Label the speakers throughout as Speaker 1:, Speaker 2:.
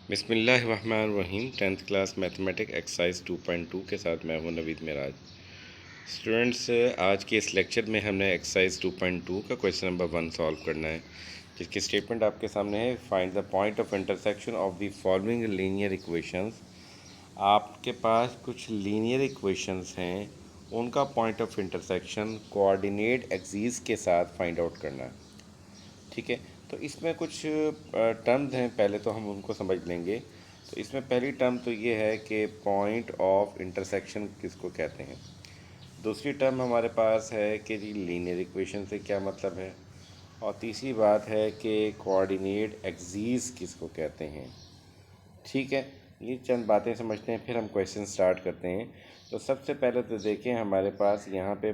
Speaker 1: बिस्मिल्लाहिर्रहमानिर्रहीम। 10th class mathematic exercise 2.2 के साथ मैं हूं नवीद मिराज। स्टूडेंट्स, आज के इस लेक्चर में हमने एक्सरसाइज 2.2 का क्वेश्चन नंबर 1 सॉल्व करना है, जिसकी स्टेटमेंट आपके सामने है। Find the point of intersection of the following linear equations. आपके पास कुछ लीनियर इक्वेशंस हैं, उनका point of intersection coordinate axis के साथ फाइंड आउट करना है। ठीक है, तो इसमें कुछ टर्म्स हैं, पहले तो हम उनको समझ लेंगे। तो इसमें पहली टर्म तो ये है कि पॉइंट ऑफ इंटरसेक्शन किसको कहते हैं। दूसरी टर्म हमारे पास है कि जी लीनियर इक्वेशन से क्या मतलब है। और तीसरी बात है कि कोऑर्डिनेट एक्सिस किसको कहते हैं। ठीक है, ये चंद बातें समझते हैं, फिर हम क्वेश्चन स्टार्ट करते हैं। तो सबसे पहले तो देखें, हमारे पास यहाँ पे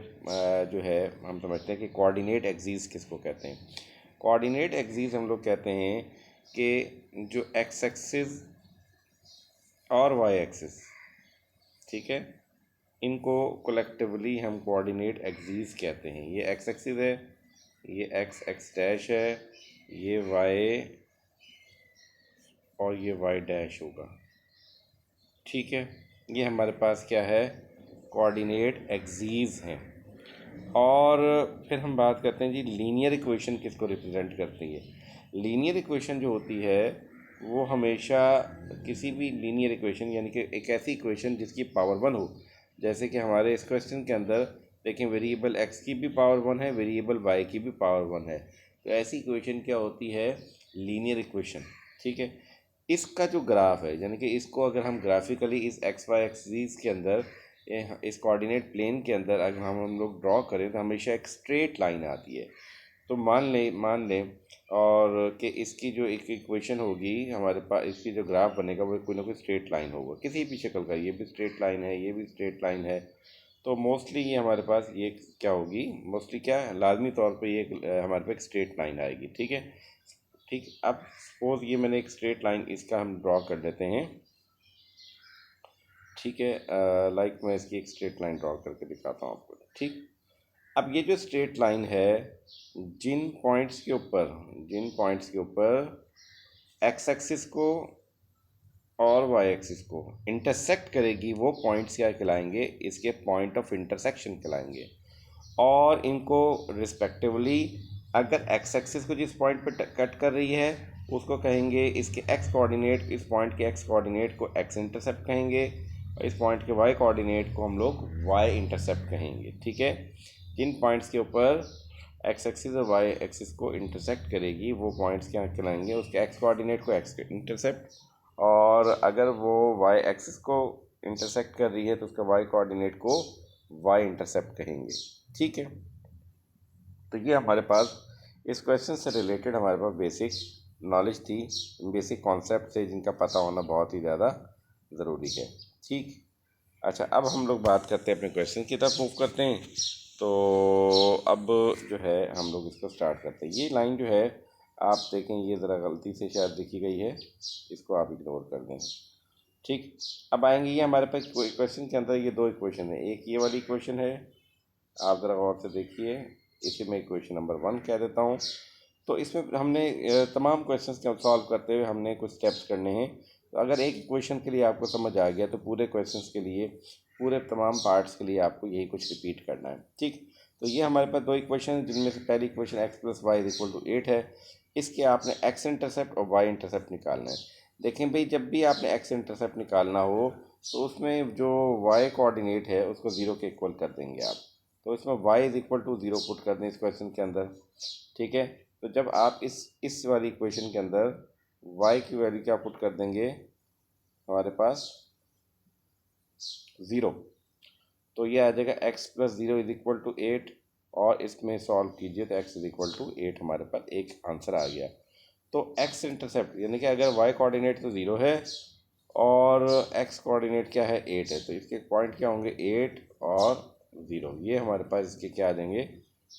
Speaker 1: जो है हम समझते हैं कि कोऑर्डिनेट एक्सिस किसको कहते हैं। कोऑर्डिनेट एक्सिस हम लोग कहते हैं कि जो एक्स एक्सिस और वाई एक्सिस, ठीक है, इनको कलेक्टिवली हम कोऑर्डिनेट एक्सिस कहते हैं। ये एक्स एक्सिस है, ये एक्स एक्स डैश है, ये वाई और ये वाई डैश होगा। ठीक है, ये हमारे पास क्या है, कोऑर्डिनेट एक्सिस हैं। और फिर हम बात करते हैं जी लीनियर इक्वेशन किसको रिप्रेजेंट करती है। लीनियर इक्वेशन जो होती है वो हमेशा किसी भी लीनियर इक्वेशन, यानी कि एक ऐसी इक्वेशन जिसकी पावर 1 हो। जैसे कि हमारे इस क्वेश्चन के अंदर देखें, वेरिएबल एक्स की भी पावर 1 है, वेरिएबल वाई की भी पावर 1 है। तो ऐसी इक्वेशन क्या होती है, लीनियर इक्वेशन। ठीक है, इसका जो ग्राफ है, यानी कि इसको अगर हम ग्राफिकली इस एक्स वाई एक्सिस के अंदर, इस कोऑर्डिनेट प्लेन के अंदर अगर हम लोग ड्रॉ करें तो हमेशा एक स्ट्रेट लाइन आती है। तो मान लें और कि इसकी जो एक इक्वेशन होगी हमारे पास, इसकी जो ग्राफ बनेगा वो कोई ना कोई स्ट्रेट लाइन होगा किसी भी शक्ल का। ये भी स्ट्रेट लाइन है, ये भी स्ट्रेट लाइन है। तो मोस्टली ये हमारे पास ये क्या होगी, मोस्टली क्या लाजमी तौर पे ये हमारे पास एक स्ट्रेट लाइन आएगी। ठीक है, ठीक। अब सपोज ये मैंने एक स्ट्रेट लाइन इसका हम ड्रॉ कर लेते हैं। ठीक है, लाइक मैं इसकी एक स्ट्रेट लाइन ड्रॉ करके दिखाता हूँ आपको। ठीक, अब ये जो स्ट्रेट लाइन है, जिन पॉइंट्स के ऊपर एक्स एक्सिस को और वाई एक्सिस को इंटरसेक्ट करेगी, वो पॉइंट्स क्या कहलाएंगे, इसके पॉइंट ऑफ इंटरसेक्शन कहलाएंगे। और इनको रिस्पेक्टिवली, अगर एक्स एक्सिस को जिस पॉइंट पर कट कर रही है उसको कहेंगे, इसके एक्स कोऑर्डिनेट, इस पॉइंट के एक्स कोऑर्डिनेट को एक्स इंटरसेप्ट कहेंगे, और इस पॉइंट के वाई कोऑर्डिनेट को हम लोग वाई इंटरसेप्ट कहेंगे। ठीक है, जिन पॉइंट्स के ऊपर एक्स एक्सिस और वाई एक्सिस को इंटरसेक्ट करेगी वो पॉइंट्स क्या कहलाएंगे, उसके एक्स कोऑर्डिनेट को एक्स इंटरसेप्ट, और अगर वो वाई एक्सिस को इंटरसेक्ट कर रही है तो उसका वाई कोऑर्डिनेट को वाई इंटरसेप्ट कहेंगे। ठीक है, तो ये हमारे पास इस क्वेश्चन से रिलेटेड हमारे पास बेसिक नॉलेज थी, बेसिक कॉन्सेप्ट थे जिनका पता होना बहुत ही ज़्यादा ज़रूरी है। ठीक, अच्छा, अब हम लोग बात करते हैं अपने क्वेश्चन की तरफ मूव करते हैं। तो अब जो है हम लोग इसको स्टार्ट करते हैं। ये लाइन जो है आप देखें, ये ज़रा गलती से शायद लिखी गई है, इसको आप इग्नोर कर दें। ठीक, अब आएंगे ये हमारे पास क्वेश्चन के अंदर ये दो इक्वेशन है। एक ये वाली इक्वेशन है, आप ज़रा गौर से देखिए, इसे मैं इक्वेशन नंबर 1 कह देता हूँ। तो इसमें हमने तमाम क्वेश्चंस को सॉल्व करते हुए हमने कुछ स्टेप्स करने हैं। तो अगर एक इक्वेशन के लिए आपको समझ आ गया तो पूरे क्वेश्चंस के लिए, पूरे तमाम पार्ट्स के लिए आपको यही कुछ रिपीट करना है। ठीक, तो ये हमारे पास दो इक्वेशन है, जिनमें से पहली equation x plus y is equal to 8 है। इसके आपने एक्स इंटरसेप्ट और वाई इंटरसेप्ट निकालना है। देखें भाई, जब भी आपने एक्स इंटरसेप्ट निकालना हो तो उसमें जो वाई कोऑर्डिनेट है उसको ज़ीरो के इक्वल कर देंगे आप। तो इसमें y is equal to 0 put कर दें इस क्वेश्चन के अंदर। ठीक है, तो जब आप इस वाली इक्वेशन के अंदर y की वैल्यू क्या पुट कर देंगे, हमारे पास 0, तो ये आ जाएगा x plus 0 is equal to 8, और इसमें सॉल्व कीजिए तो x इज इक्वल टू 8 हमारे पास एक आंसर आ गया। तो x इंटरसेप्ट, यानी कि अगर y कोऑर्डिनेट तो 0 है और x कोऑर्डिनेट क्या है, 8 है, तो इसके पॉइंट क्या होंगे, 8 और 0। ये हमारे पास इसके क्या आ जाएंगे,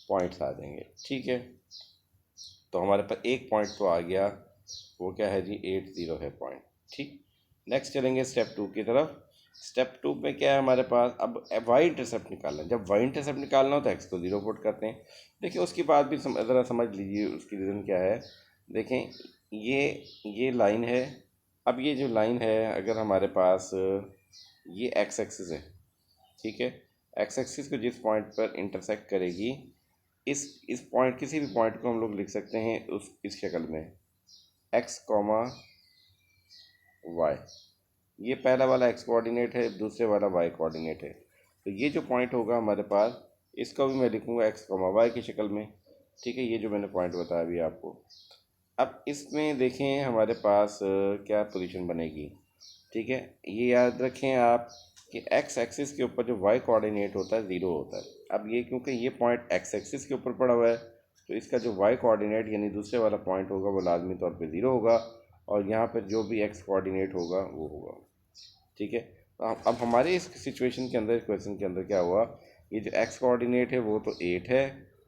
Speaker 1: पॉइंट्स आ जाएंगे। ठीक है, तो हमारे पास एक पॉइंट तो आ गया, वो क्या है जी, 8 0 है पॉइंट। ठीक, नेक्स्ट चलेंगे स्टेप 2 की तरफ। स्टेप 2 में क्या है हमारे पास, अब वाई इंटरसेप्ट निकालना है। जब वाई इंटरसेप्ट निकालना हो तो एक्स को 0 पुट करते हैं। देखिए, उसकी बात भी ज़रा समझ लीजिए, उसकी रीज़न क्या है। देखें, ये लाइन है, अब ये जो लाइन है, अगर हमारे पास ये एक्स एक्सिस है, ठीक है, एक्स एक्सिस को जिस पॉइंट पर इंटरसेक्ट करेगी, इस पॉइंट, किसी भी पॉइंट को हम लोग लिख सकते हैं इस शक्ल में, एक्स कॉमा वाई। ये पहला वाला एक्स कोऑर्डिनेट है, दूसरे वाला वाई कोऑर्डिनेट है। तो ये जो पॉइंट होगा हमारे पास, इसका भी मैं लिखूँगा एक्स कॉमा वाई की शक्ल में, ठीक है, ये जो मैंने पॉइंट बताया अभी आपको। अब इसमें देखें हमारे पास क्या पोजीशन बनेगी, ठीक है। ये याद रखें आप कि एक्स एक्सिस के ऊपर जो वाई कोऑर्डिनेट होता है 0 होता है। अब ये क्योंकि ये पॉइंट एक्स एक्सिस के ऊपर पड़ा हुआ है, तो इसका जो वाई कोऑर्डिनेट यानी दूसरे वाला पॉइंट होगा वो लाजमी तौर पे 0 होगा, और यहाँ पर जो भी एक्स कोऑर्डिनेट होगा वो होगा, ठीक है। तो अब हमारे इस सिचुएशन के अंदर, इस क्वेश्चन के अंदर क्या हुआ, ये जो एक्स कोऑर्डिनेट है वो तो 8 है,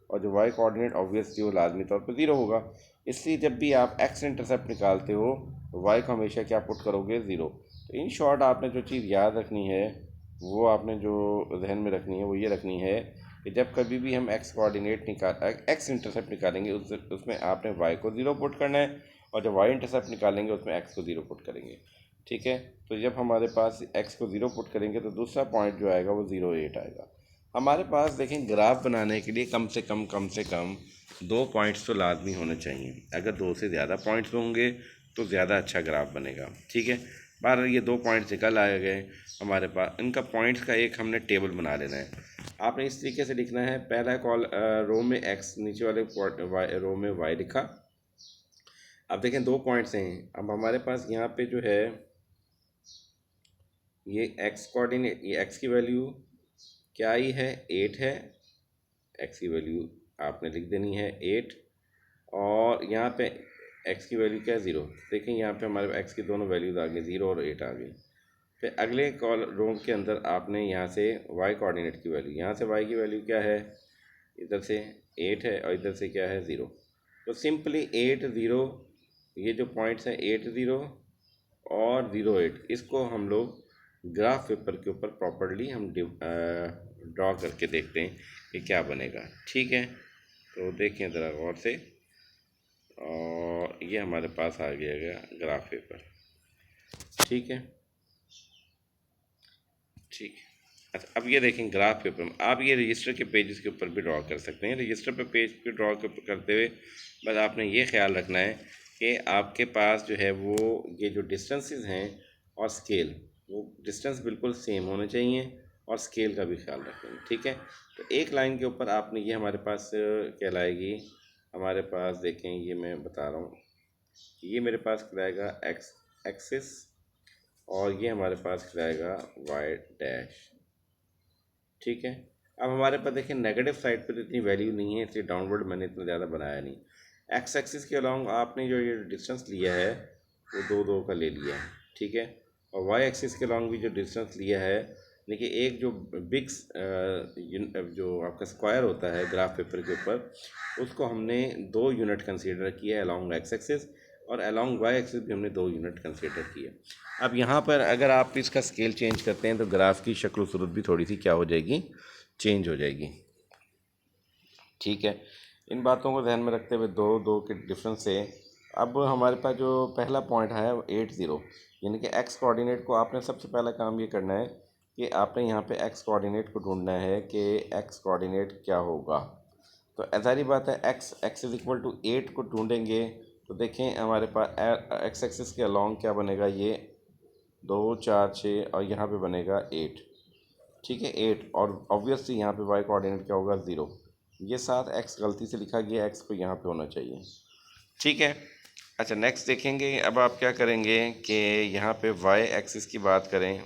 Speaker 1: और जो वाई कोऑर्डिनेट ऑब्वियसली वो लाजमी तौर पर 0 होगा। इसलिए जब भी आप एक्स इंटरसेप्ट निकालते हो तो वाई को हमेशा क्या पुट करोगे, 0। तो इन शॉर्ट आपने जो चीज़ याद रखनी है, वो आपने जो जहन में रखनी है वो ये रखनी है कि जब कभी भी हम एक्स कोऑर्डिनेट एक्स इंटरसेप्ट निकालेंगे, उसमें आपने वाई को 0 पुट करना है, और जब वाई इंटरसेप्ट निकालेंगे उसमें एक्स को 0 पुट करेंगे, ठीक है। तो जब हमारे पास एक्स को 0 पुट करेंगे तो दूसरा पॉइंट जो आएगा वो 0 8 आएगा। हमारे पास देखें ग्राफ बनाने के लिए कम से कम 2 पॉइंट्स तो लाजमी होने चाहिए। अगर 2 से ज़्यादा पॉइंट्स होंगे तो ज़्यादा अच्छा ग्राफ बनेगा, ठीक है। बार ये 2 पॉइंट्स निकल आए गए हमारे पास, इनका पॉइंट्स का एक हमने टेबल बना लेना है। आपने इस तरीके से लिखना है, पहला रो में एक्स, नीचे वाले रो में वाई लिखा। अब देखें 2 पॉइंट्स हैं, अब हमारे पास यहाँ पे जो है ये एक्स कोऑर्डिनेट, ये एक्स की वैल्यू क्या आई है, 8 है। एक्स की वैल्यू आपने लिख देनी है 8, और यहाँ पे एक्स की वैल्यू क्या है, 0। देखें यहाँ पे हमारे एक्स की दोनों वैल्यूज आ गई, 0 और 8 आ गई। फिर अगले रो के अंदर आपने यहाँ से वाई कोऑर्डिनेट की वैल्यू, यहाँ से वाई की वैल्यू क्या है, इधर से 8 है और इधर से क्या है, 0। तो सिंपली 8 0, ये जो पॉइंट्स हैं 8 0 और 0 8, इसको हम लोग ग्राफ पेपर के ऊपर प्रॉपरली हम ड्रॉ करके देखते हैं कि क्या बनेगा, ठीक है। तो देखें ज़रा गौर से, और ये हमारे पास आ गया ग्राफ पेपर, ठीक है, ठीक है। अच्छा, अब ये देखें ग्राफ पेपर में आप ये रजिस्टर के पेजेस के ऊपर भी ड्रॉ कर सकते हैं। रजिस्टर पे पेज पे ड्रॉ करते हुए बस आपने ये ख्याल रखना है कि आपके पास जो है वो ये जो डिस्टेंसेस हैं और स्केल, वो डिस्टेंस बिल्कुल सेम होने चाहिए, और स्केल का भी ख्याल रखें, ठीक है। तो एक लाइन के ऊपर आपने ये हमारे पास कहलाएगी, हमारे पास देखें, ये मैं बता रहा हूँ, ये मेरे पास कहलाएगा एक्स एक्सिस, और ये हमारे पास कहलाएगा वाई डैश, ठीक है। अब हमारे पास देखिए नेगेटिव साइड पे तो इतनी वैल्यू नहीं है, इसलिए डाउनवर्ड मैंने इतना ज़्यादा बनाया नहीं। एक्स एक्सिस के अलॉन्ग आपने जो ये डिस्टेंस लिया है वो 2 2 का ले लिया है, ठीक है। और वाई एक्सिस के अलॉन्ग भी जो डिस्टेंस लिया है, देखिए एक जो बिग जो आपका स्क्वायर होता है ग्राफ पेपर के ऊपर, उसको हमने 2 यूनिट कंसीडर किया है अलॉन्ग एक्स एक्सिस, और अलॉन्ग वाई एक्सिस भी हमने 2 यूनिट कंसीडर किया। अब यहाँ पर अगर आप इसका स्केल चेंज करते हैं तो ग्राफ की शक्ल सूरत भी थोड़ी सी क्या हो जाएगी, चेंज हो जाएगी, ठीक है। इन बातों को ध्यान में रखते हुए 2 2 के डिफरेंस से अब हमारे पास जो पहला पॉइंट है वो 8 0, यानी कि एक्स कोऑर्डिनेट को आपने सबसे पहला काम ये करना है कि आपने यहाँ पे एक्स कोऑर्डिनेट को ढूंढना है कि एक्स कोऑर्डिनेट क्या होगा। तो ऐसी बात है, x x is equal to 8 को ढूंढेंगे, तो देखें हमारे पास एक्स एक्सिस के अलॉन्ग क्या बनेगा, ये 2 4 6, और यहाँ पे बनेगा 8, ठीक है, 8, और ऑब्वियसली यहाँ पे वाई कोऑर्डिनेट क्या होगा, 0। ये 7 एक्स गलती से लिखा गया, एक्स को यहाँ पे होना चाहिए, ठीक है। अच्छा नेक्स्ट देखेंगे, अब आप क्या करेंगे कि यहाँ पे वाई एक्सिस की बात करें,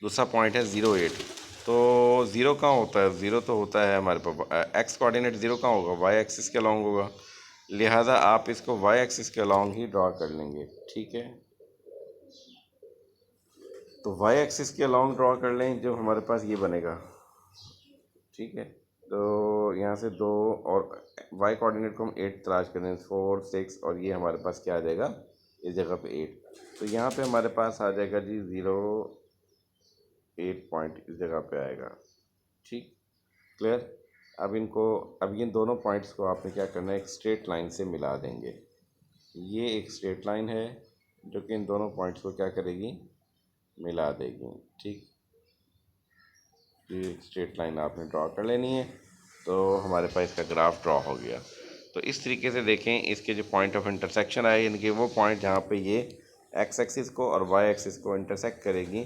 Speaker 1: दूसरा पॉइंट है 0 8, तो 0 कहाँ होता है, 0 तो होता है हमारे पास एक्स कोऑर्डिनेट, 0 कहाँ होगा, वाई एक्सिस के अलॉन्ग होगा, लिहाजा आप इसको वाई एक्सिस के अलॉन्ग ही ड्रॉ कर लेंगे, ठीक है। तो वाई एक्सिस के अलॉन्ग ड्रॉ कर लें, जो हमारे पास ये बनेगा, ठीक है। तो यहाँ से 2, और वाई कोऑर्डिनेट को हम 8 तलाश करें, 4 6, और ये हमारे पास क्या आ जाएगा, इस जगह पे 8, तो यहाँ पे हमारे पास आ जाएगा जी 0 8 पॉइंट इस जगह पे आएगा, ठीक, क्लियर। अब इन दोनों पॉइंट्स को आपने क्या करना है, एक स्ट्रेट लाइन से मिला देंगे, ये एक स्ट्रेट लाइन है जो कि इन दोनों पॉइंट्स को क्या करेगी, मिला देगी। ठीक, ये एक स्ट्रेट लाइन आपने ड्रॉ कर लेनी है, तो हमारे पास इसका ग्राफ ड्रॉ हो गया। तो इस तरीके से देखें, इसके जो पॉइंट ऑफ इंटरसेक्शन आए, यानी कि वो पॉइंट जहाँ पे ये एक्स एक्सिस को और वाई एक्सिस को इंटरसेक्ट करेगी,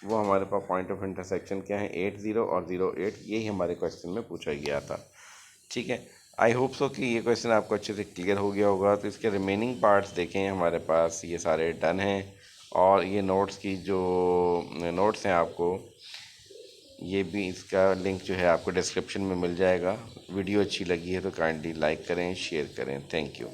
Speaker 1: वो हमारे पास पॉइंट ऑफ इंटरसेक्शन क्या है, 80 और 08। यही हमारे क्वेश्चन में पूछा गया था। ठीक है, आई होप सो कि ये क्वेश्चन आपको अच्छे से क्लियर हो गया होगा। तो इसके रिमेनिंग पार्ट्स देखें, हमारे पास ये सारे डन हैं, और ये नोट्स की जो नोट्स हैं आपको, ये भी इसका लिंक जो है आपको डिस्क्रिप्शन में मिल जाएगा। वीडियो अच्छी लगी है तो काइंडली लाइक करें, शेयर करें। Thank you.